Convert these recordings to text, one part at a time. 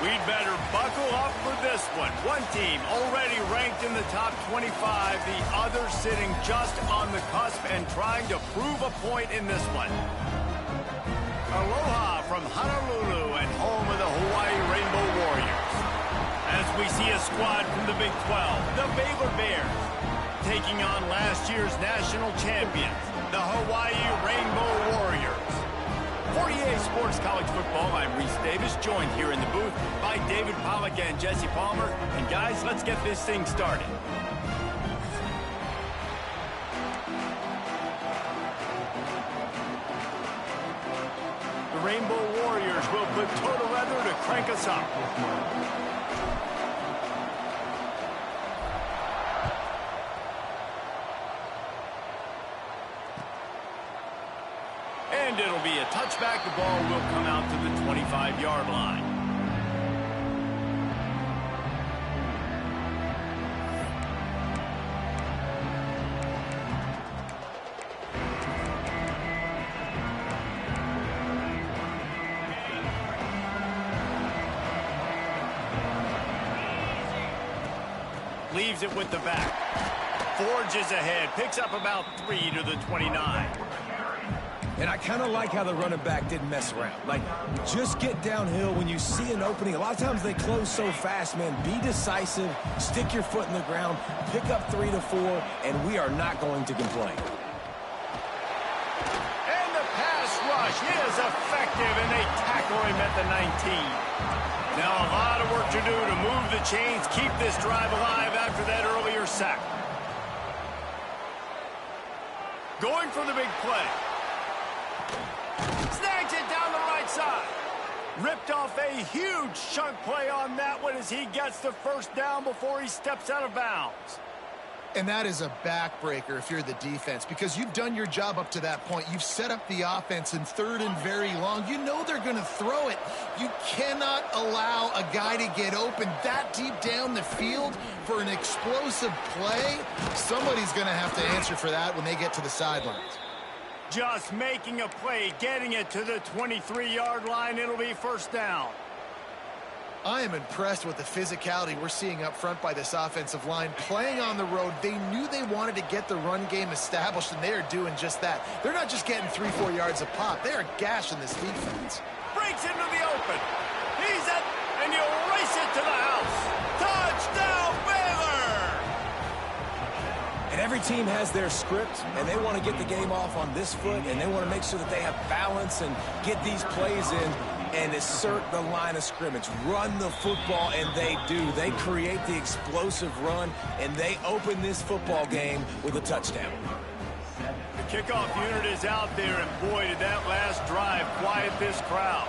We'd better buckle up for this one. One team already ranked in the top 25, the other sitting just on the cusp and trying to prove a point in this one. Aloha from Honolulu and home of the Hawaii Rainbow Warriors. As we see a squad from the Big 12, the Baylor Bears, taking on last year's national champions, the Hawaii Rainbow Warriors. For EA Sports College Football, I'm Reese Davis, joined here in the booth by David Pollack and Jesse Palmer. And guys, let's get this thing started. The Rainbow Warriors will put total weather to crank us up. And it'll be a touchback. The ball will come out to the 25-yard line. Leaves it with the back. Forges ahead. Picks up about 3 to the 29. And I kind of like how the running back didn't mess around. Like, just get downhill when you see an opening. A lot of times they close so fast, man. Be decisive, stick your foot in the ground, pick up 3 to 4, and we are not going to complain. And the pass rush is effective, and they tackle him at the 19. Now a lot of work to do to move the chains, keep this drive alive after that earlier sack. Going for the big play. Snags it down the right side. Ripped off a huge chunk play on that one as he gets the first down before he steps out of bounds. And that is a backbreaker if you're the defense, because you've done your job up to that point. You've set up the offense in 3rd and very long. You know they're going to throw it. You cannot allow a guy to get open that deep down the field for an explosive play. Somebody's going to have to answer for that when they get to the sidelines. Just making a play, getting it to the 23-yard line. It'll be first down. I am impressed with the physicality we're seeing up front by this offensive line. Playing on the road, they knew they wanted to get the run game established, and they are doing just that. They're not just getting 3-4 yards a pop. They are gashing this defense. Breaks into the open. He's at, and he'll race it to the house. Touchdown, Baylor! And every team has their script, and they want to get the game off on this foot, and they want to make sure that they have balance and get these plays in and assert the line of scrimmage. Run the football, and they do. They create the explosive run, and they open this football game with a touchdown. The kickoff unit is out there, and boy, did that last drive quiet this crowd.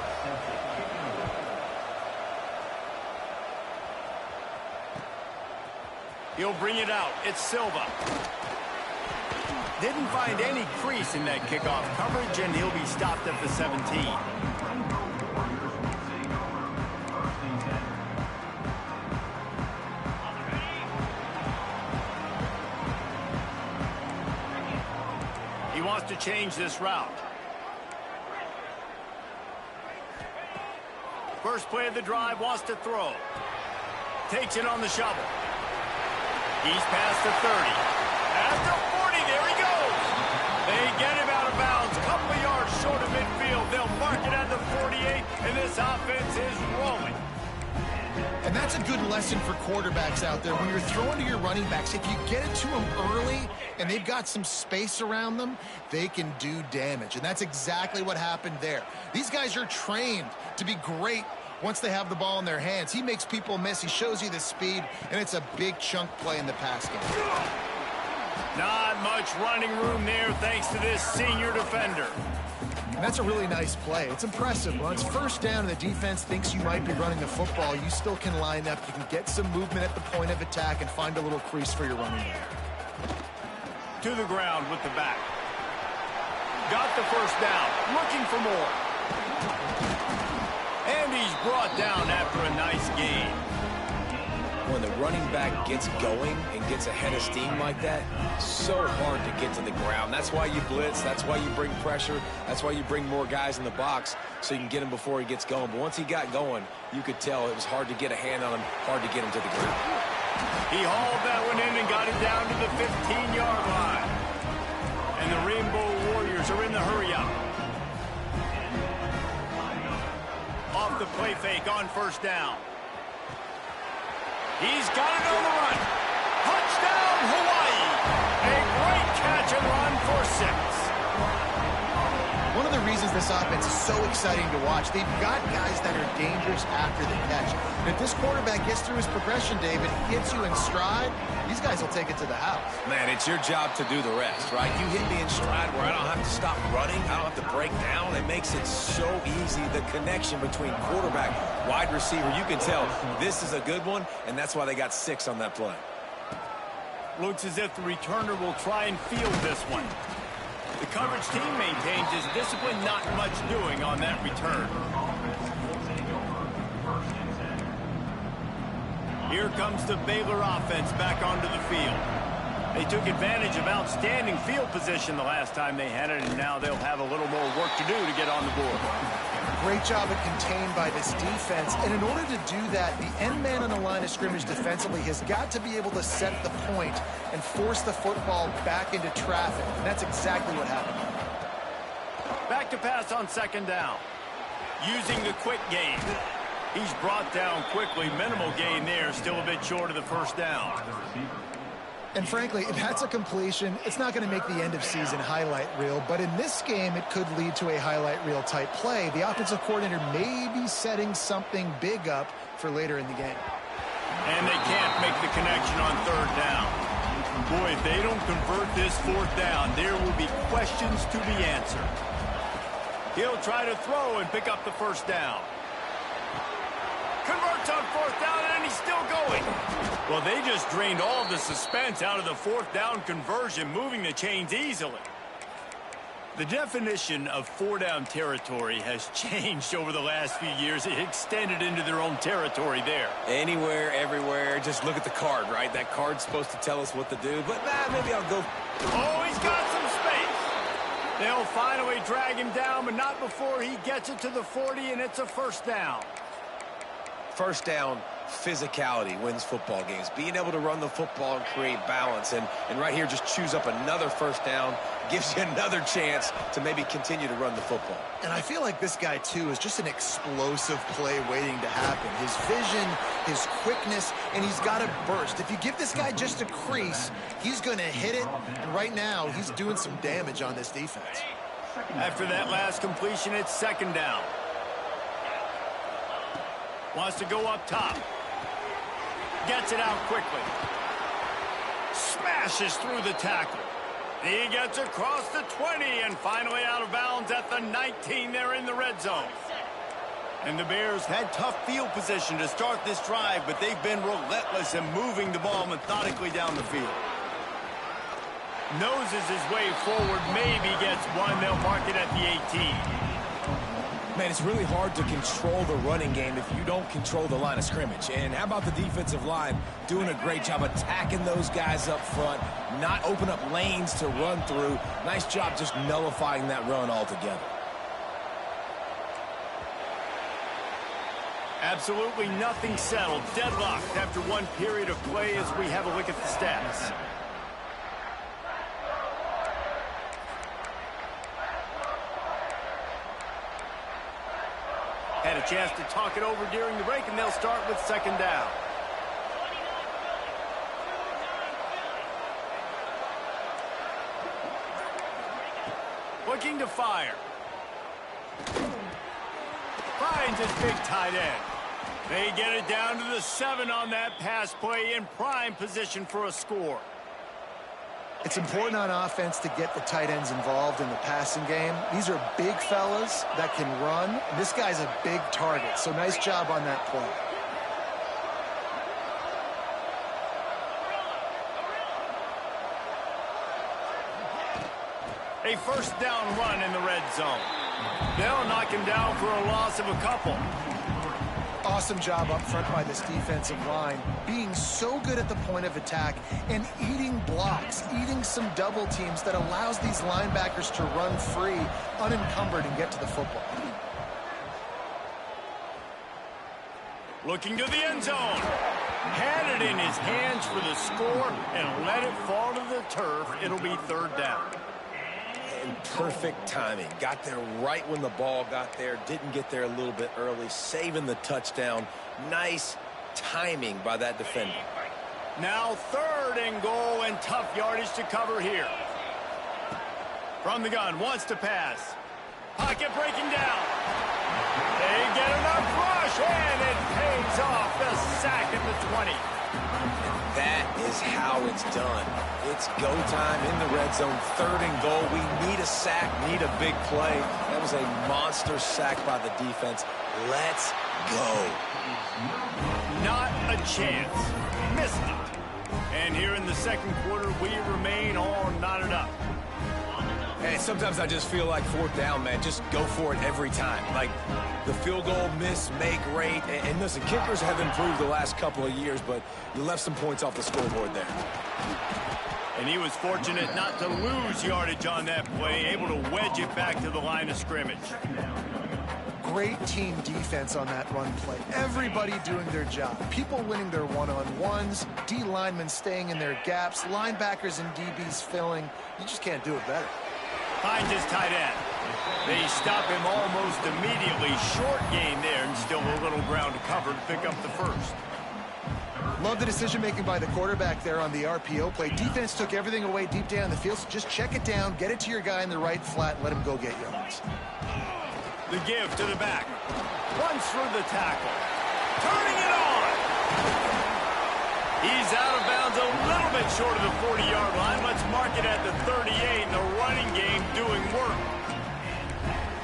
He'll bring it out. It's Silva. Didn't find any crease in that kickoff coverage, and he'll be stopped at the 17. He wants to change this route. First play of the drive, wants to throw. Takes it on the shovel. He's past the 30. At the 40, there he goes. They get him out of bounds. Couple of yards short of midfield. They'll mark it at the 48, and this offense is rolling. And that's a good lesson for quarterbacks out there. When you're throwing to your running backs, if you get it to them early and they've got some space around them, they can do damage. And that's exactly what happened there. These guys are trained to be great once they have the ball in their hands. He makes people miss. He shows you the speed, and it's a big chunk play in the pass game. Not much running room there thanks to this senior defender. And that's a really nice play. It's impressive. When it's first down and the defense thinks you might be running the football, you still can line up. You can get some movement at the point of attack and find a little crease for your running back. To the ground with the back. Got the first down. Looking for more. And he's brought down after a nice gain. When the running back gets going and gets ahead of steam like that, so hard to get to the ground. That's why you blitz. That's why you bring pressure. That's why you bring more guys in the box so you can get him before he gets going. But once he got going, you could tell it was hard to get a hand on him, hard to get him to the ground. He hauled that one in and got it down to the 15-yard line. And the Rainbow Warriors are in the hurry-up. Off the play fake on first down. He's got it on the run. Touchdown, Hawaii. A great catch and run for 6. One of the reasons this offense is so exciting to watch, they've got guys that are dangerous after the catch. And if this quarterback gets through his progression, David, hits you in stride, these guys will take it to the house. Man, it's your job to do the rest, right? You hit me in stride where I don't have to stop running. I don't have to break down. It makes it so easy, the connection between quarterback, wide receiver. You can tell this is a good one, and that's why they got 6 on that play. Looks as if the returner will try and field this one. The coverage team maintains his discipline, not much doing on that return. Here comes the Baylor offense back onto the field. They took advantage of outstanding field position the last time they had it, and now they'll have a little more work to do to get on the board. Great job of contained by this defense, and in order to do that, the end man on the line of scrimmage defensively has got to be able to set the point and force the football back into traffic, and that's exactly what happened. Back to pass on second down. Using the quick game. He's brought down quickly. Minimal gain there, still a bit short of the first down. And frankly, if that's a completion, it's not going to make the end-of-season highlight reel. But in this game, it could lead to a highlight reel type play. The offensive coordinator may be setting something big up for later in the game. And they can't make the connection on third down. Boy, if they don't convert this fourth down, there will be questions to be answered. He'll try to throw and pick up the first down. Converts on fourth down, and he's still going. Well, they just drained all of the suspense out of the fourth down conversion, moving the chains easily. The definition of four-down territory has changed over the last few years. It extended into their own territory there. Anywhere, everywhere, just look at the card, right? That card's supposed to tell us what to do, but maybe I'll go. Oh, he's got some space. They'll finally drag him down, but not before he gets it to the 40, and it's a first down. First down, physicality wins football games. Being able to run the football and create balance. And right here, just choose up another first down. Gives you another chance to maybe continue to run the football. And I feel like this guy, too, is just an explosive play waiting to happen. His vision, his quickness, and he's got a burst. If you give this guy just a crease, he's going to hit it. And right now, he's doing some damage on this defense. After that last completion, it's second down. Wants to go up top. Gets it out quickly. Smashes through the tackle. He gets across the 20 and finally out of bounds at the 19 there in the red zone. And the Bears had tough field position to start this drive, but they've been relentless in moving the ball methodically down the field. Noses his way forward, maybe gets one. They'll mark it at the 18. Man, it's really hard to control the running game if you don't control the line of scrimmage. And how about the defensive line doing a great job attacking those guys up front, not open up lanes to run through. Nice job just nullifying that run altogether. Absolutely nothing settled. Deadlocked after one period of play as we have a look at the stats. Had a chance to talk it over during the break, and they'll start with second down. Looking to fire. Finds his big tight end. They get it down to the 7 on that pass play, in prime position for a score. It's important on offense to get the tight ends involved in the passing game. These are big fellas that can run. This guy's a big target, so nice job on that play. A first down run in the red zone. They'll knock him down for a loss of a couple. Awesome job up front by this defensive line, being so good at the point of attack and eating blocks, eating some double teams that allows these linebackers to run free, unencumbered, and get to the football. Looking to the end zone. Had it in his hands for the score and let it fall to the turf. It'll be third down. And perfect timing. Got there right when the ball got there. Didn't get there a little bit early. Saving the touchdown. Nice timing by that defender. Now third and goal and tough yardage to cover here. From the gun, wants to pass. Pocket breaking down. They get enough rush, and it pays off. The sack at the 20. That is how it's done. It's go time in the red zone. Third and goal. We need a sack, need a big play. That was a monster sack by the defense. Let's go. Not a chance. Missed it. And here in the second quarter, we remain all knotted up. Hey, sometimes I just feel like fourth down, man. Just go for it every time. Like the field goal miss, make rate. And listen, kickers have improved the last couple of years, but you left some points off the scoreboard there. And he was fortunate not to lose yardage on that play, able to wedge it back to the line of scrimmage. Great team defense on that run play. Everybody doing their job. People winning their one-on-ones, D linemen staying in their gaps, linebackers and DBs filling. You just can't do it better. Finds his tight end. They stop him almost immediately. Short gain there, and still a little ground to cover to pick up the first. Love the decision-making by the quarterback there on the RPO play. Defense took everything away deep down the field, so just check it down, get it to your guy in the right flat, and let him go get yards. The give to the back. Runs through the tackle. Turning it on. He's out of bounds a little bit short of the 40-yard line. Let's mark it at the 38. The running game doing work.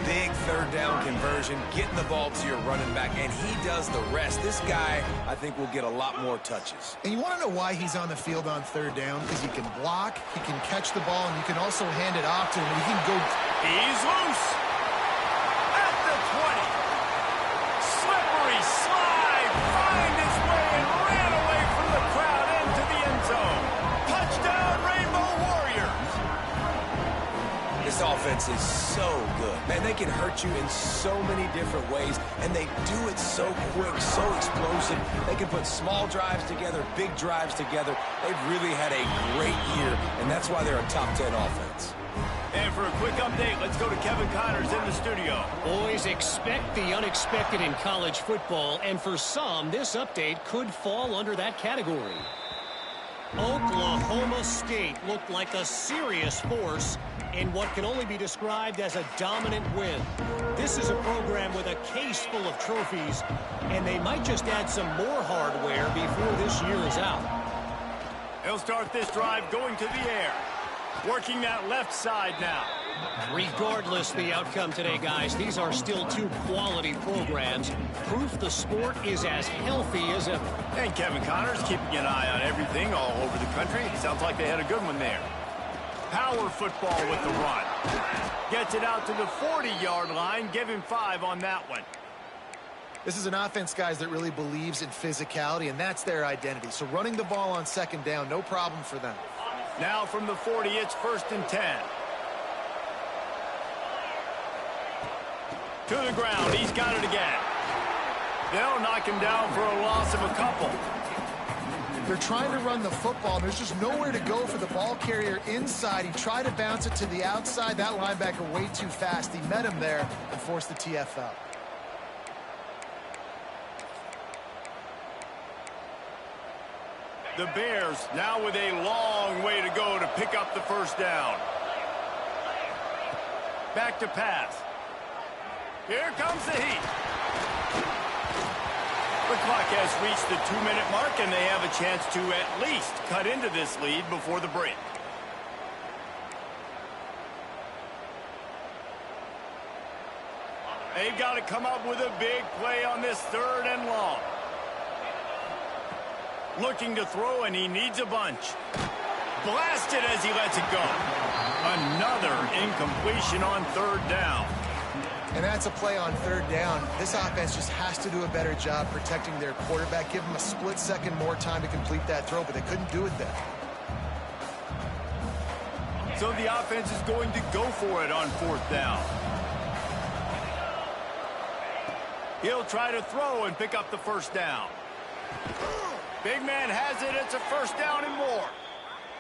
Big third down conversion, getting the ball to your running back, and he does the rest. This guy, I think, will get a lot more touches. And you want to know why he's on the field on third down? Because he can block, he can catch the ball, and you can also hand it off to him, and he can go. He's loose. At the 20. Slippery slide. Find his way and ran away from the crowd into the end zone. Touchdown, Rainbow Warriors. This offense is so good. Man, they can hurt you in so many different ways, and they do it so quick, so explosive. They can put small drives together, big drives together. They've really had a great year, and that's why they're a top 10 offense. And for a quick update, let's go to Kevin Connors in the studio. Boys, expect the unexpected in college football, and for some, this update could fall under that category. Oklahoma State looked like a serious force in what can only be described as a dominant win. This is a program with a case full of trophies, and they might just add some more hardware before this year is out. He'll start this drive going to the air. Working that left side now. Regardless the outcome today, guys, these are still two quality programs. Proof the sport is as healthy as ever. And Kevin Connors keeping an eye on everything all over the country. Sounds like they had a good one there. Power football with the run. Gets it out to the 40-yard line. Give him 5 on that one. This is an offense, guys, that really believes in physicality, and that's their identity. So running the ball on second down, no problem for them. Now from the 40, it's 1st and 10. To the ground, he's got it again. They'll knock him down for a loss of a couple. They're trying to run the football. There's just nowhere to go for the ball carrier inside. He tried to bounce it to the outside. That linebacker way too fast. He met him there and forced the TFL. The Bears now with a long way to go to pick up the first down. Back to pass. Here comes the heat. The clock has reached the 2-minute mark, and they have a chance to at least cut into this lead before the break. They've got to come up with a big play on this 3rd and long. Looking to throw, and he needs a bunch. Blasted as he lets it go. Another incompletion on 3rd down. And that's a play on third down. This offense just has to do a better job protecting their quarterback. Give them a split second more time to complete that throw, but they couldn't do it then. So the offense is going to go for it on fourth down. He'll try to throw and pick up the first down. Big man has it. It's a first down and more.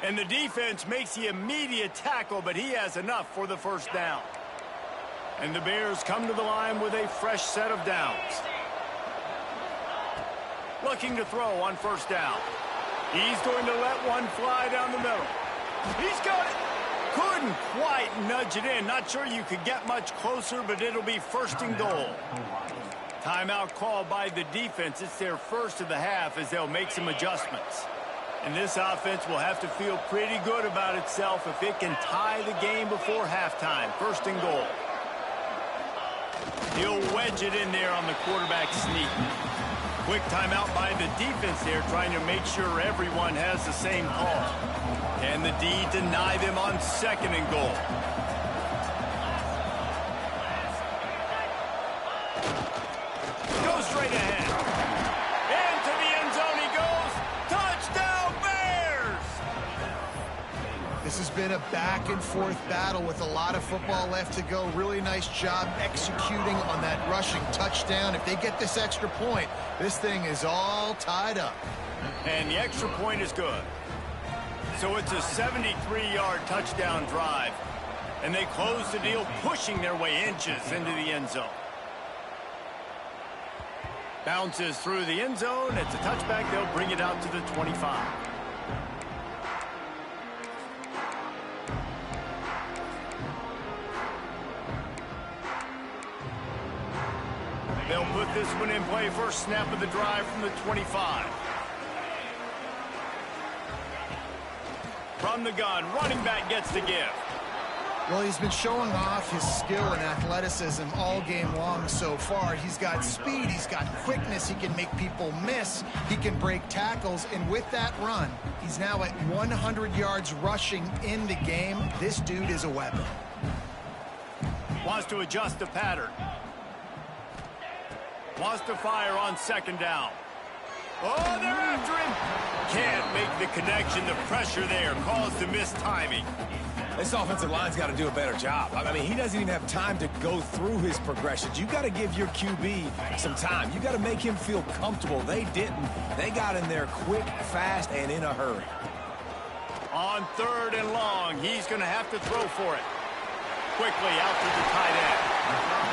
And the defense makes the immediate tackle, but he has enough for the first down. And the Bears come to the line with a fresh set of downs. Looking to throw on first down. He's going to let one fly down the middle. He's got it. Couldn't quite nudge it in. Not sure you could get much closer, but it'll be first and goal. Timeout called by the defense. It's their first of the half as they'll make some adjustments. And this offense will have to feel pretty good about itself if it can tie the game before halftime. First and goal. He'll wedge it in there on the quarterback sneak. Quick timeout by the defense there, trying to make sure everyone has the same call. Can the D deny them on second and goal? Goes straight ahead. Into the end zone he goes. Touchdown, Bears! This has been a back-and-forth battle with a lot of football left to go. Really nice job executing on that rushing touchdown. If they get this extra point, this thing is all tied up. And the extra point is good. So it's a 73-yard touchdown drive. And they close the deal, pushing their way inches into the end zone. Bounces through the end zone. It's a touchback. They'll bring it out to the 25. They'll put this one in play. First snap of the drive from the 25. From the gun, running back gets the give. Well, he's been showing off his skill and athleticism all game long so far. He's got speed, he's got quickness, he can make people miss, he can break tackles, and with that run, he's now at 100 yards rushing in the game. This dude is a weapon. Wants to adjust the pattern. Wants to fire on second down. Oh, they're after him. Can't make the connection. The pressure there caused the missed timing. This offensive line's got to do a better job. I mean, he doesn't even have time to go through his progressions. You got to give your QB some time. You got to make him feel comfortable. They didn't. They got in there quick, fast, and in a hurry. On third and long, he's going to have to throw for it. Quickly out to the tight end.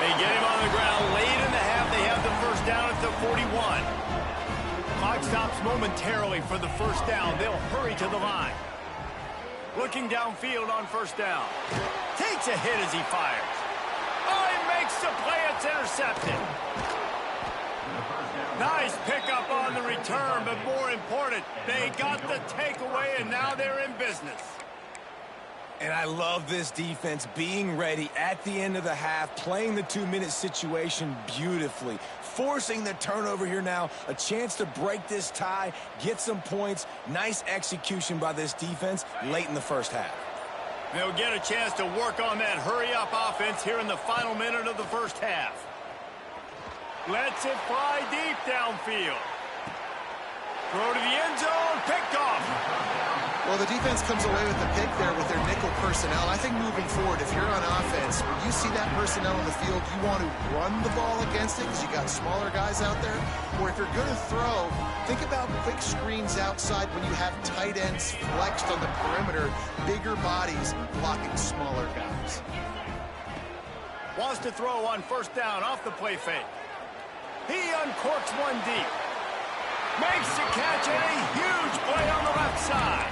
They get him on the ground late in the half. They have the first down at the 41. Clock stops momentarily for the first down. They'll hurry to the line. Looking downfield on first down. Takes a hit as he fires. Oh, he makes the play. It's intercepted. Nice pickup on the return, but more important, they got the takeaway, and now they're in business. And I love this defense being ready at the end of the half, playing the 2-minute situation beautifully, forcing the turnover here now, a chance to break this tie, get some points. Nice execution by this defense late in the first half. They'll get a chance to work on that hurry-up offense here in the final minute of the first half. Lets it fly deep downfield. Throw to the end zone, picked off. Well, the defense comes away with the pick there with their nickel personnel. I think moving forward, if you're on offense, when you see that personnel on the field, you want to run the ball against it because you got smaller guys out there. Or if you're going to throw, think about quick screens outside when you have tight ends flexed on the perimeter, bigger bodies blocking smaller guys. Wants to throw on first down off the play fake. He uncorks one deep. Makes the catch and a huge play on the left side.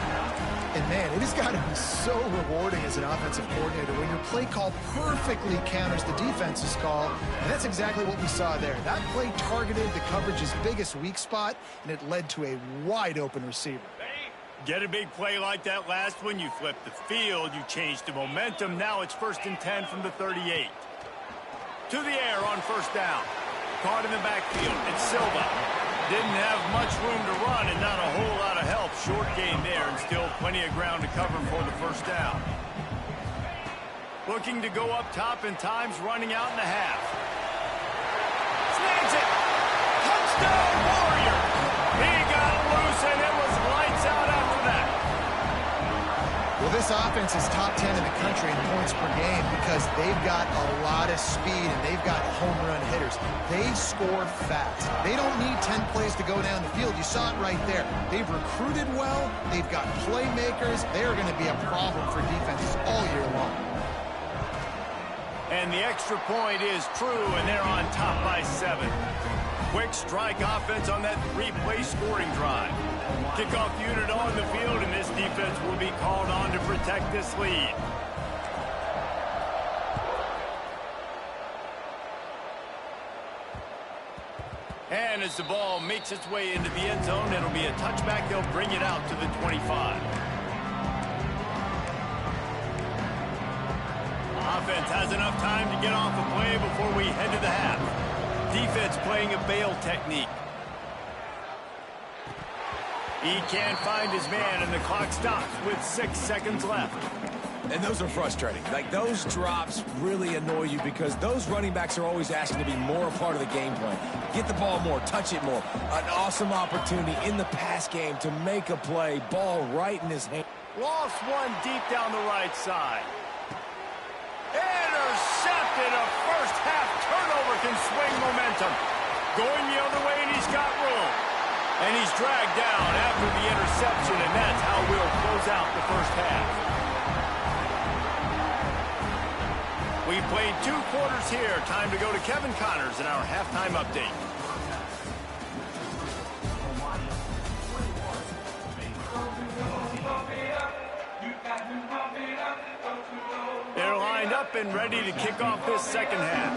And man, it has got to be so rewarding as an offensive coordinator when your play call perfectly counters the defense's call. And that's exactly what we saw there. That play targeted the coverage's biggest weak spot, and it led to a wide open receiver. Get a big play like that last one, you flip the field, you change the momentum. Now it's 1st and 10 from the 38. To the air on first down. Caught in the backfield. It's Silva. Didn't have much room to run and not a whole lot of help. Short gain there and still plenty of ground to cover for the first down. Looking to go up top, and time's running out in the half. Snags it! Touchdown, Warriors! He got loose, and it was lights out after that. Well, this offense is top 10 in the country in points per game because they've got a lot of speed and they've got home run hitters. They score fast. They don't need 10 plays to go down the field. You saw it right there. They've recruited well. They've got playmakers. They're going to be a problem for defenses all year long. And the extra point is true, and they're on top by 7. Quick strike offense on that 3-play scoring drive. Kickoff unit on the field, and this defense will be called on to protect this lead. And as the ball makes its way into the end zone, it'll be a touchback. They'll bring it out to the 25. Offense has enough time to get off a play before we head to the half. Defense playing a bail technique. He can't find his man, and the clock stops with 6 seconds left. And those are frustrating. Like, those drops really annoy you because those running backs are always asking to be more a part of the game plan. Get the ball more, touch it more. An awesome opportunity in the pass game to make a play. Ball right in his hand. Lost one deep down the right side. Intercepted. A first-half turnover can swing momentum. Going the other way, and he's got room. And he's dragged down after the interception, and that's how we'll close out the first half. We played 2 quarters here. Time to go to Kevin Connors in our halftime update. They're lined up and ready to kick off this second half.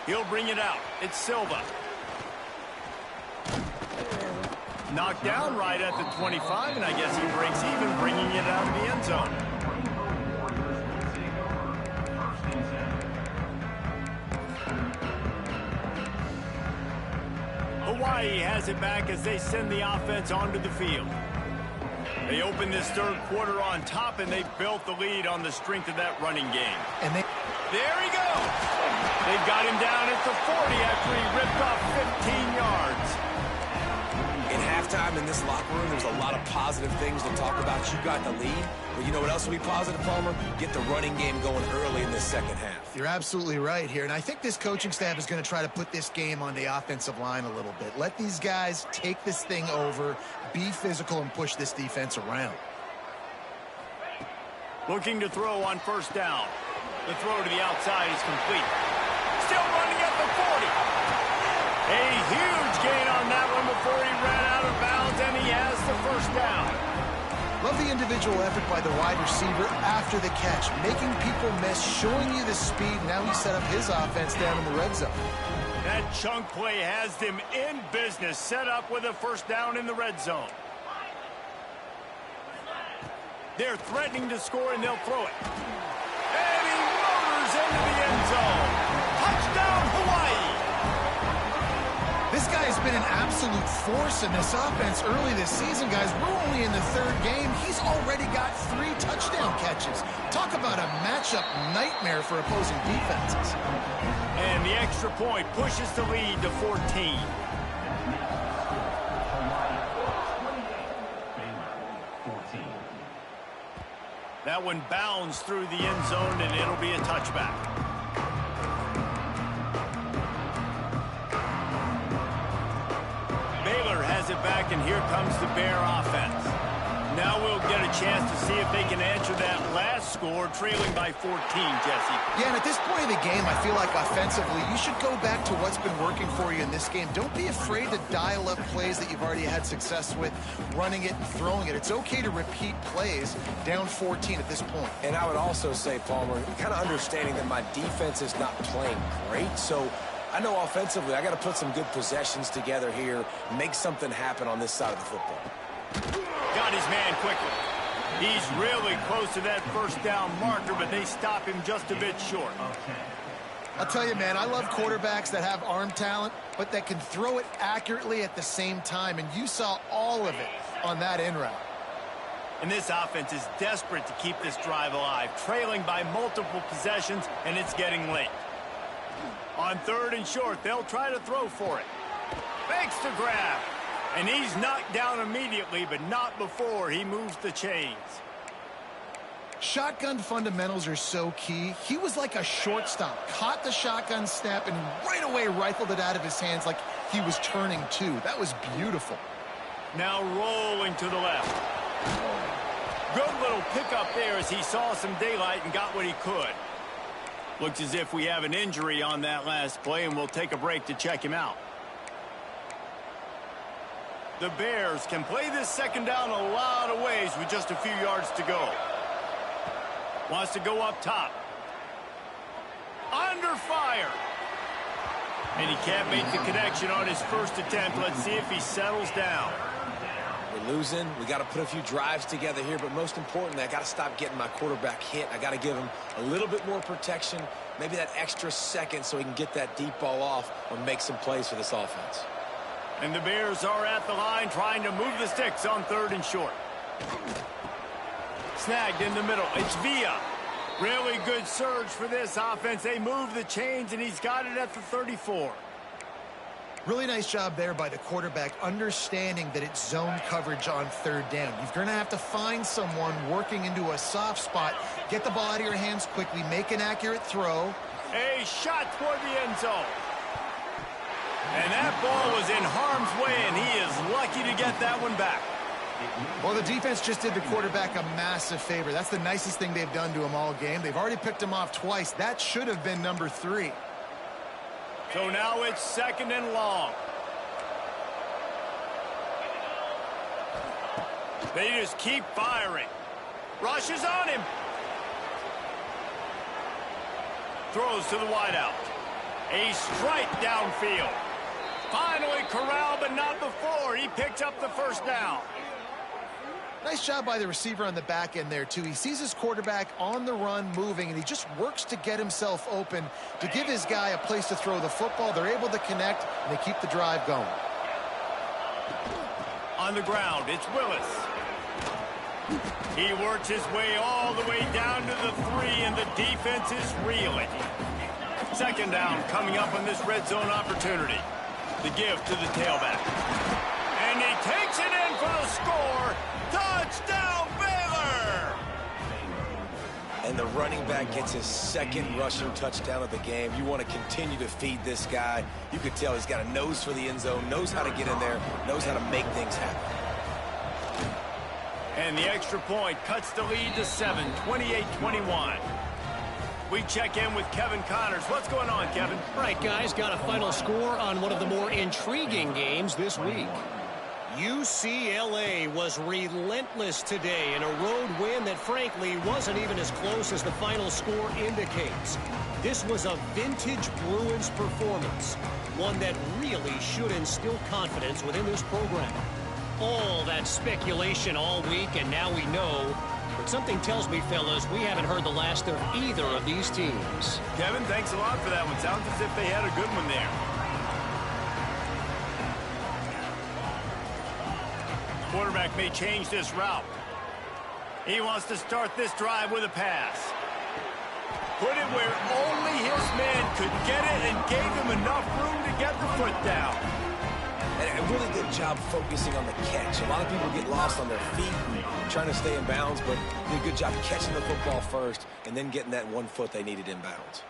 He'll bring it out. It's Silva. Knocked down right at the 25, and I guess he breaks even, bringing it out of the end zone. Hawaii has it back as they send the offense onto the field. They open this third quarter on top, and they built the lead on the strength of that running game. And there he goes. They've got him down at the 40 after he ripped off 15 yards. In halftime in this locker room, there's a lot of positive things to talk about. You got the lead, but you know what else will be positive, Palmer? Get the running game going early in this second half. You're absolutely right here, and I think this coaching staff is going to try to put this game on the offensive line a little bit. Let these guys take this thing over, be physical, and push this defense around. Looking to throw on first down. The throw to the outside is complete. Still running at the 40. A huge gain on that one before he ran out of bounds, and he has the first down. Love the individual effort by the wide receiver after the catch, making people miss, showing you the speed. Now he set up his offense down in the red zone. That chunk play has them in business, set up with a first down in the red zone. They're threatening to score, and they'll throw it. And he motors into the end zone. Touchdown, Hawaii! This guy has been an absolute force in this offense early this season, guys. We're only in the third game. He's already got 3 touchdown catches. Talk about a matchup nightmare for opposing defenses. And the extra point pushes the lead to 14. That one bounds through the end zone, and it'll be a touchback. Baylor has it back, and here comes the Bear offense. Now we'll get a chance to see if they can answer that last score, trailing by 14, Jesse. Yeah, and at this point of the game, I feel like offensively, you should go back to what's been working for you in this game. Don't be afraid to dial up plays that you've already had success with, running it and throwing it. It's okay to repeat plays down 14 at this point. And I would also say, Palmer, kind of understanding that my defense is not playing great, so I know offensively I got to put some good possessions together here, make something happen on this side of the football. Got his man quickly. He's really close to that first down marker, but they stop him just a bit short. I'll tell you, man, I love quarterbacks that have arm talent, but that can throw it accurately at the same time, and you saw all of it on that in route. And this offense is desperate to keep this drive alive, trailing by multiple possessions, and it's getting late. On 3rd and short, they'll try to throw for it. Fakes the grab. And he's knocked down immediately, but not before he moves the chains. Shotgun fundamentals are so key. He was like a shortstop, caught the shotgun snap, and right away rifled it out of his hands like he was turning two. That was beautiful. Now rolling to the left. Good little pickup there as he saw some daylight and got what he could. Looks as if we have an injury on that last play, and we'll take a break to check him out. The Bears can play this second down a lot of ways with just a few yards to go. Wants to go up top. Under fire. And he can't make the connection on his first attempt. Let's see if he settles down. We're losing. We got to put a few drives together here, but most importantly, I got to stop getting my quarterback hit. I got to give him a little bit more protection, maybe that extra second so he can get that deep ball off or make some plays for this offense. And the Bears are at the line trying to move the sticks on 3rd and short. Snagged in the middle. It's Villa. Really good surge for this offense. They move the chains, and he's got it at the 34. Really nice job there by the quarterback, understanding that it's zone coverage on 3rd down. You're going to have to find someone working into a soft spot, get the ball out of your hands quickly, make an accurate throw. A shot toward the end zone. And that ball was in harm's way, and he is lucky to get that one back. Well, the defense just did the quarterback a massive favor. That's the nicest thing they've done to him all game. They've already picked him off twice. That should have been number 3. So now it's 2nd and long. They just keep firing. Rushes on him. Throws to the wideout. A strike downfield. Finally corralled, but not before. He picks up the first down. Nice job by the receiver on the back end there, too. He sees his quarterback on the run moving, and he just works to get himself open to give his guy a place to throw the football. They're able to connect, and they keep the drive going. On the ground, it's Willis. He works his way all the way down to the 3, and the defense is reeling. 2nd down coming up on this red zone opportunity. The give to the tailback. And he takes it in for the score. Touchdown, Baylor! And the running back gets his 2nd rushing touchdown of the game. You want to continue to feed this guy. You could tell he's got a nose for the end zone, knows how to get in there, knows how to make things happen. And the extra point cuts the lead to 7, 28-21. We check in with Kevin Connors. What's going on, Kevin? All right, guys, got a final score on one of the more intriguing games this week. UCLA was relentless today in a road win that, frankly, wasn't even as close as the final score indicates. This was a vintage Bruins performance, one that really should instill confidence within this program. All that speculation all week, and now we know. But something tells me, fellas, we haven't heard the last of either of these teams. Kevin, thanks a lot for that one. Sounds as if they had a good one there. Quarterback may change this route. He wants to start this drive with a pass. Put it where only his man could get it and gave him enough room to get the foot down. And a really good job focusing on the catch. A lot of people get lost on their feet trying to stay in bounds, but did a good job catching the football first and then getting that 1 foot they needed in bounds.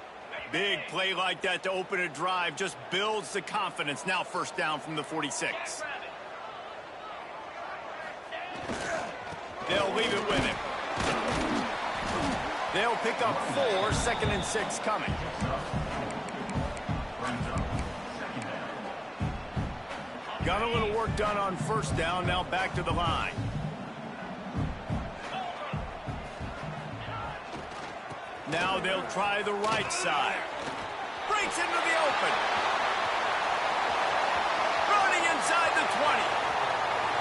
Big play like that to open a drive just builds the confidence. Now 1st down from the 46. They'll leave it with him. They'll pick up 4, 2nd and 6 coming. Got a little work done on 1st down, now back to the line. Now they'll try the right side. Breaks into the open. Running inside the 20.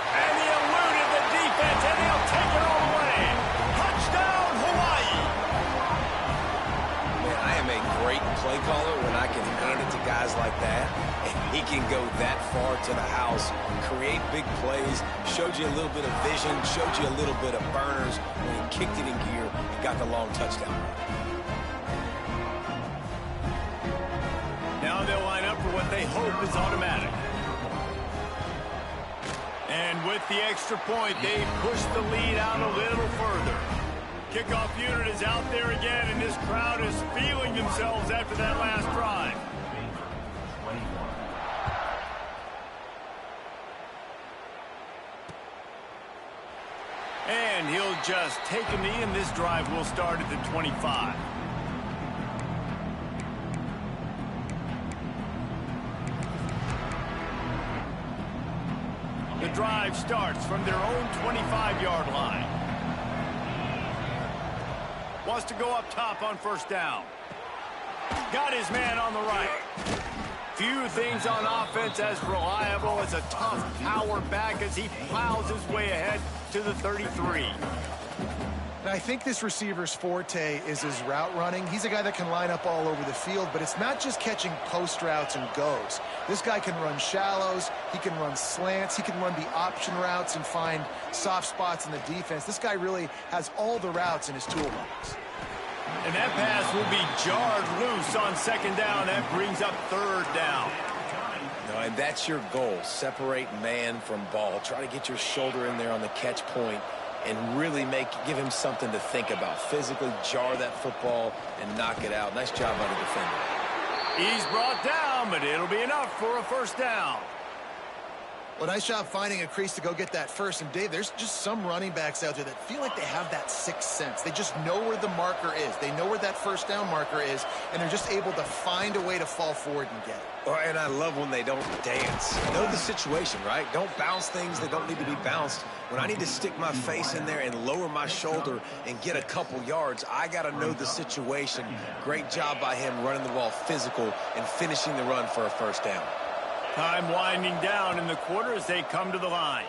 And he eluded the defense, and they'll take it all the way. Touchdown, Hawaii! Man, I am a great play caller can go that far to the house, create big plays, showed you a little bit of vision, showed you a little bit of burners when he kicked it in gear and got the long touchdown. Now they'll line up for what they hope is automatic. And with the extra point, they push the lead out a little further. Kickoff unit is out there again, and this crowd is feeling themselves after that last drive. And he'll just take a knee, and this drive will start at the 25. The drive starts from their own 25-yard line. Wants to go up top on first down. Got his man on the right. Few things on offense as reliable as a tough power back as he plows his way ahead to the 33. And I think this receiver's forte is his route running. He's a guy that can line up all over the field, but it's not just catching post routes and goes. This guy can run shallows, he can run slants, he can run the option routes and find soft spots in the defense. This guy really has all the routes in his toolbox. And that pass will be jarred loose on second down. That brings up third down. No, and that's your goal. Separate man from ball. Try to get your shoulder in there on the catch point and really give him something to think about. Physically jar that football and knock it out. Nice job by the defender. He's brought down, but it'll be enough for a first down. Well, nice job finding a crease to go get that first. And, Dave, there's just some running backs out there that feel like they have that sixth sense. They just know where the marker is. They know where that first down marker is, and they're just able to find a way to fall forward and get it. Oh, and I love when they don't dance. Know the situation, right? Don't bounce things that don't need to be bounced. When I need to stick my face in there and lower my shoulder and get a couple yards, I got to know the situation. Great job by him running the ball physical and finishing the run for a first down. Time winding down in the quarter as they come to the line.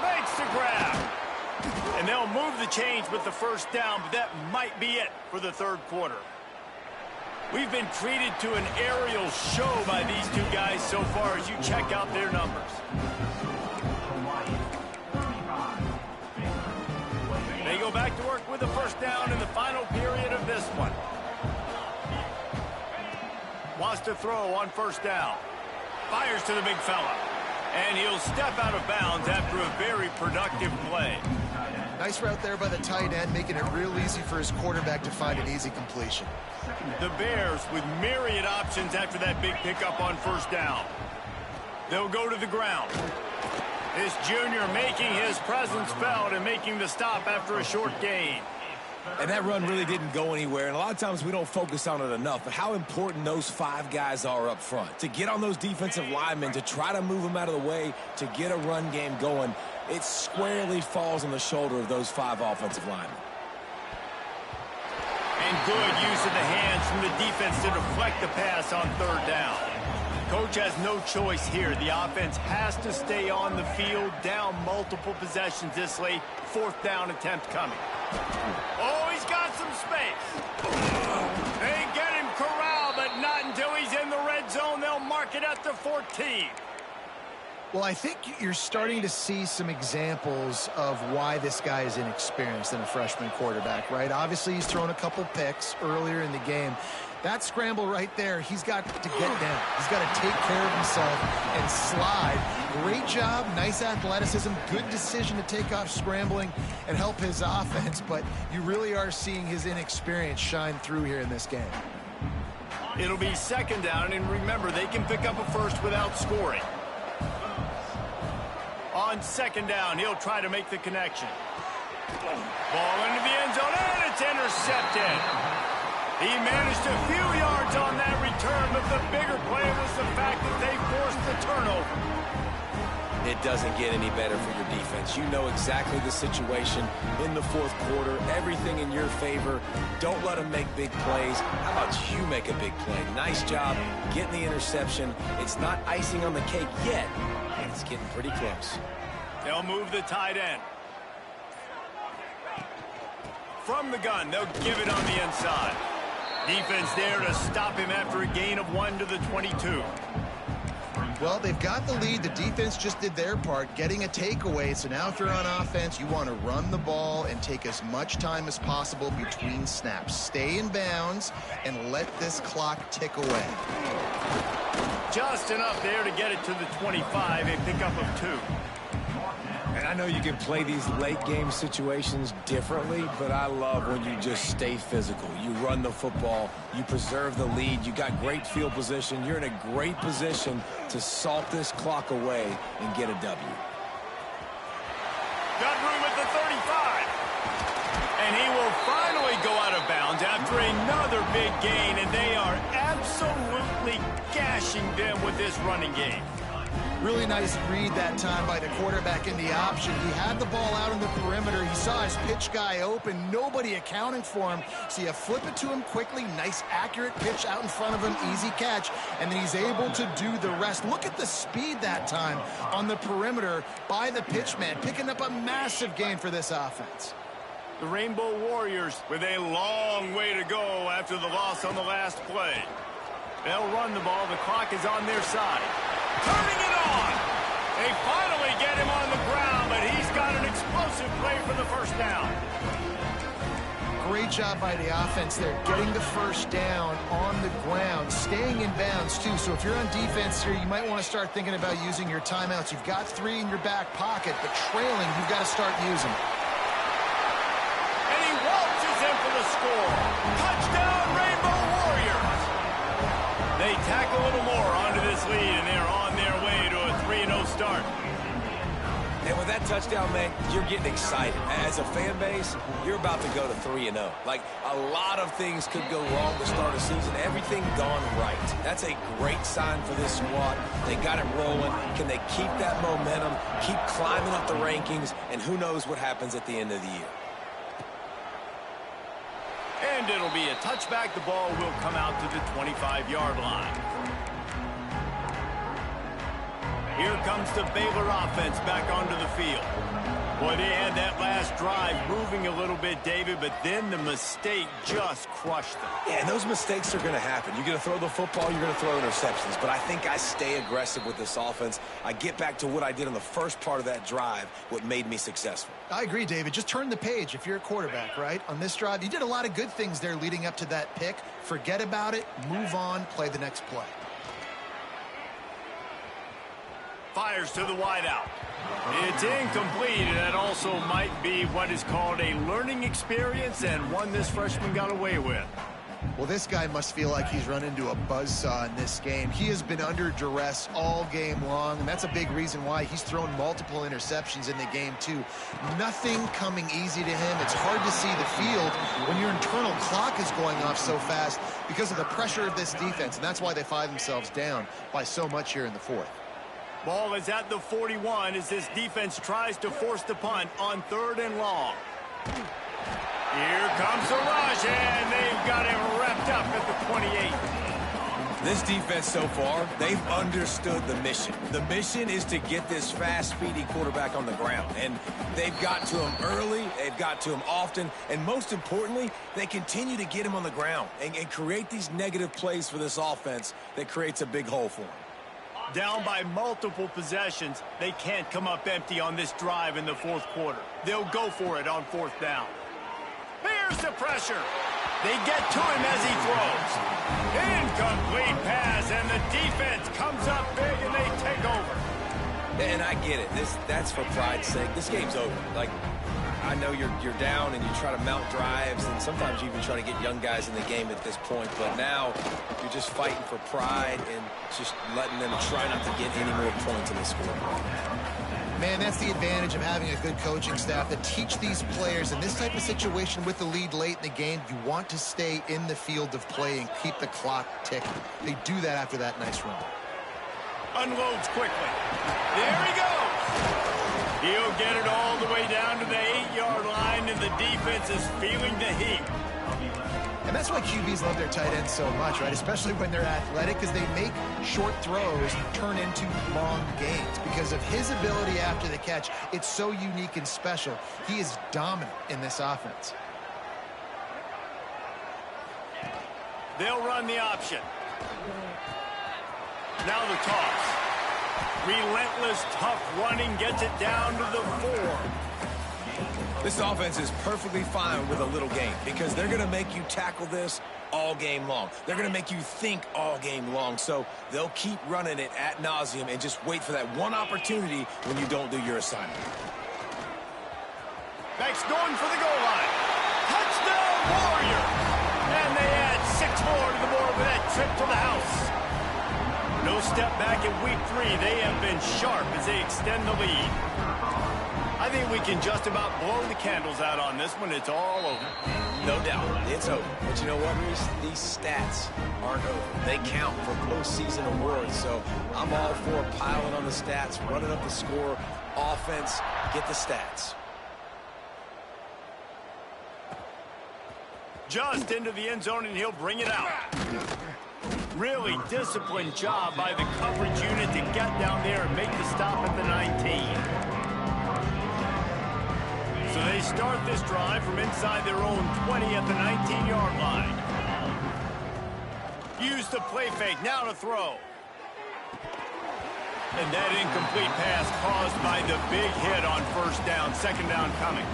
Makes the grab. And they'll move the chains with the first down, but that might be it for the third quarter. We've been treated to an aerial show by these two guys so far as you check out their numbers. They go back to work with the first down in the final period of this one. Wants to throw on first down. Fires to the big fella. And he'll step out of bounds after a very productive play. Nice route there by the tight end, making it real easy for his quarterback to find an easy completion. The Bears with myriad options after that big pickup on first down. They'll go to the ground. This junior making his presence felt and making the stop after a short gain. And that run really didn't go anywhere, and a lot of times we don't focus on it enough, but how important those five guys are up front. To get on those defensive linemen, to try to move them out of the way, to get a run game going, it squarely falls on the shoulder of those five offensive linemen. And good use of the hands from the defense to deflect the pass on third down. Coach has no choice here. The offense has to stay on the field, down multiple possessions this late. Fourth down attempt coming. Oh, he's got some space. They get him corralled, but not until he's in the red zone. They'll mark it at the 14. Well, I think you're starting to see some examples of why this guy is inexperienced in a freshman quarterback, right? Obviously, he's thrown a couple picks earlier in the game. That scramble right there, he's got to get down. He's got to take care of himself and slide. Great job, nice athleticism, good decision to take off scrambling and help his offense, but you really are seeing his inexperience shine through here in this game. It'll be second down, and remember, they can pick up a first without scoring. On second down, he'll try to make the connection. Ball into the end zone, and it's intercepted. He managed a few yards on that return, but the bigger play was the fact that they forced the turnover. It doesn't get any better for your defense. You know exactly the situation in the fourth quarter. Everything in your favor. Don't let them make big plays. How about you make a big play? Nice job getting the interception. It's not icing on the cake yet, and it's getting pretty close. They'll move the tight end. From the gun, they'll give it on the inside. Defense there to stop him after a gain of 1 to the 22. Well, they've got the lead. The defense just did their part, getting a takeaway. So now if you're on offense, you want to run the ball and take as much time as possible between snaps. Stay in bounds and let this clock tick away. Just enough there to get it to the 25, a pickup of 2. And I know you can play these late game situations differently, but I love when you just stay physical. You run the football, you preserve the lead, you got great field position, you're in a great position to salt this clock away and get a W. Got room at the 35. And he will finally go out of bounds after another big gain, and they are absolutely gashing them with this running game. Really nice read that time by the quarterback in the option. He had the ball out on the perimeter. He saw his pitch guy open. Nobody accounting for him. So you flip it to him quickly. Nice, accurate pitch out in front of him. Easy catch. And then he's able to do the rest. Look at the speed that time on the perimeter by the pitchman, picking up a massive gain for this offense. The Rainbow Warriors with a long way to go after the loss on the last play. They'll run the ball. The clock is on their side. Turning it on. They finally get him on the ground, but he's got an explosive play for the first down. Great job by the offense there, getting the first down on the ground, staying in bounds too. So if you're on defense here, you might want to start thinking about using your timeouts. You've got 3 in your back pocket, but trailing, you've got to start using them. And he waltzes in for the score. Touchdown, Rainbow Warriors. They tack a little more onto this lead, and they're on their way to a 3-0 start. And with that touchdown, man, you're getting excited. As a fan base, you're about to go to 3-0. Like, a lot of things could go wrong to start a season. Everything gone right. That's a great sign for this squad. They got it rolling. Can they keep that momentum, keep climbing up the rankings, and who knows what happens at the end of the year. And it'll be a touchback. The ball will come out to the 25-yard line. Here comes the Baylor offense back onto the field. Boy, they had that last drive moving a little bit, David, but then the mistake just crushed them. Yeah, and those mistakes are going to happen. You're going to throw the football, you're going to throw interceptions. But I think I stay aggressive with this offense. I get back to what I did on the first part of that drive, what made me successful. I agree, David. Just turn the page if you're a quarterback, right? On this drive, you did a lot of good things there leading up to that pick. Forget about it, move on, play the next play. Fires to the wideout. It's incomplete, and that also might be what is called a learning experience and one this freshman got away with. Well, this guy must feel like he's run into a buzzsaw in this game. He has been under duress all game long, and that's a big reason why he's thrown multiple interceptions in the game, too. Nothing coming easy to him. It's hard to see the field when your internal clock is going off so fast because of the pressure of this defense, and that's why they find themselves down by so much here in the fourth. Ball is at the 41 as this defense tries to force the punt on 3rd and long. Here comes the rush, and they've got him wrapped up at the 28. This defense so far, they've understood the mission. The mission is to get this fast, speedy quarterback on the ground. And they've got to him early, they've got to him often, and most importantly, they continue to get him on the ground and create these negative plays for this offense that creates a big hole for him. Down by multiple possessions, they can't come up empty on this drive in the 4th quarter. They'll go for it on 4th down. Here's the pressure. They get to him as he throws. Incomplete pass, and the defense comes up big, and they take over. And I get it. That's for pride's sake. This game's over. Like, I know you're down and you try to mount drives, and sometimes you even try to get young guys in the game at this point. But now you're just fighting for pride and just letting them try not to get any more points in the scoreboard. Man, that's the advantage of having a good coaching staff that teach these players in this type of situation with the lead late in the game. You want to stay in the field of play and keep the clock ticking. They do that after that nice run. Unloads quickly. There he goes. He'll get it all the way down to the 8-yard line, and the defense is feeling the heat. And that's why QBs love their tight ends so much, right? Especially when they're athletic, because they make short throws turn into long gains. Because of his ability after the catch, it's so unique and special. He is dominant in this offense. They'll run the option. Now the toss. Relentless, tough running gets it down to the 4. This offense is perfectly fine with a little game because they're going to make you tackle this all game long. They're going to make you think all game long. So they'll keep running it ad nauseum and just wait for that one opportunity when you don't do your assignment. Max going for the goal line. Touchdown, Warriors! And they add 6 more to the board with that trip to the house. No step back in week 3. They have been sharp as they extend the lead. I think we can just about blow the candles out on this one. It's all over. No doubt, it's over. But you know what, Reese? These stats aren't over. They count for postseason awards. So I'm all for piling on the stats, running up the score. Offense, get the stats. Just into the end zone, and he'll bring it out. Really disciplined job by the coverage unit to get down there and make the stop at the 19. So they start this drive from inside their own 20 at the 19-yard line. Use the play fake, now to throw. And that incomplete pass caused by the big hit on first down, second down coming.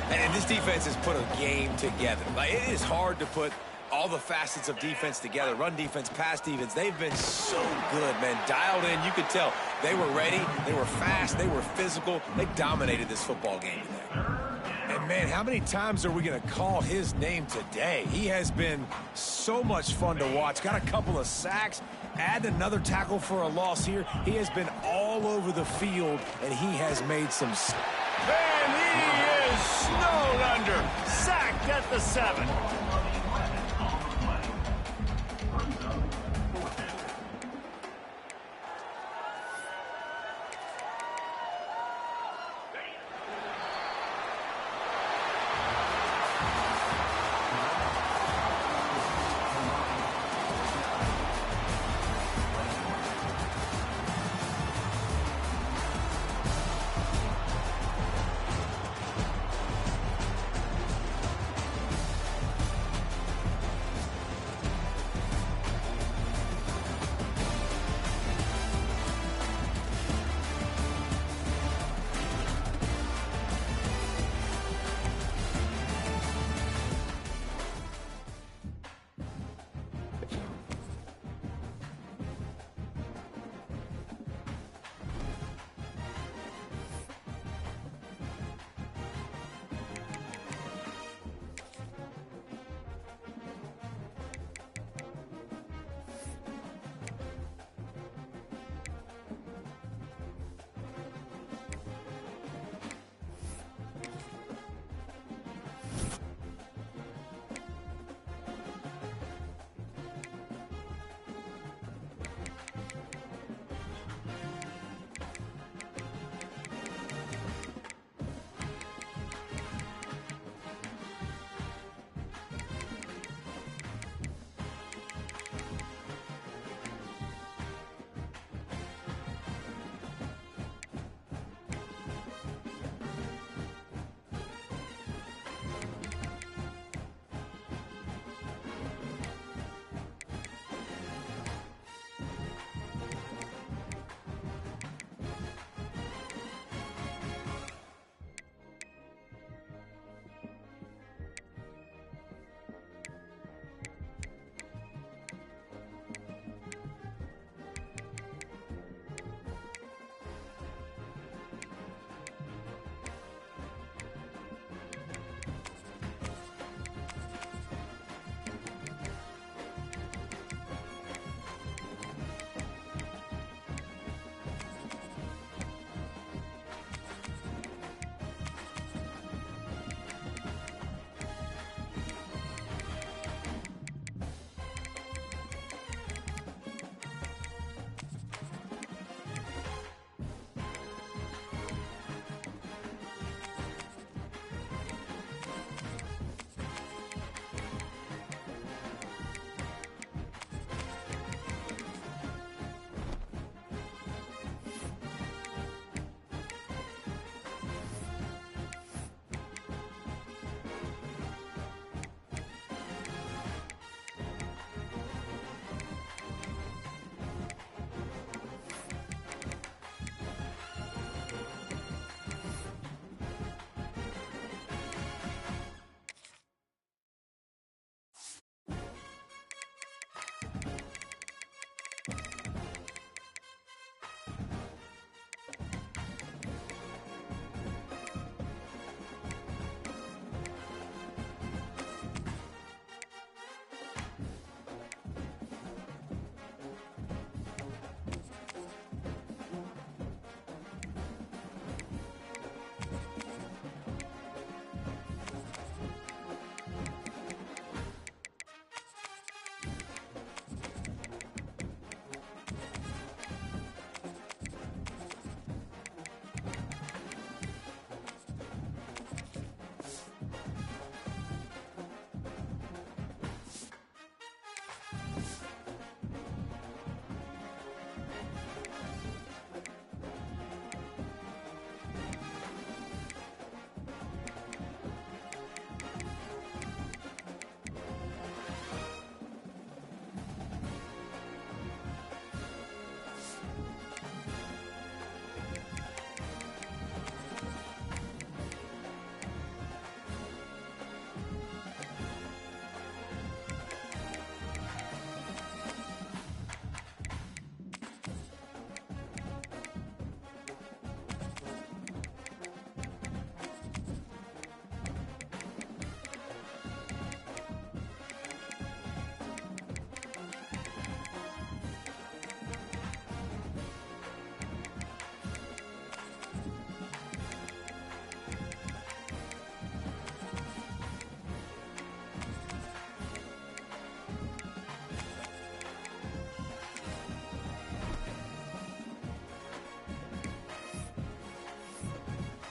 And this defense has put a game together. Like, it is hard to put all the facets of defense together. Run defense, pass defense. They've been so good, man. Dialed in. You could tell they were ready. They were fast. They were physical. They dominated this football game today. And, man, how many times are we going to call his name today? He has been so much fun to watch. Got a couple of sacks. Add another tackle for a loss here. He has been all over the field, and he has made some... And he is snowed under. Sacked at the 7.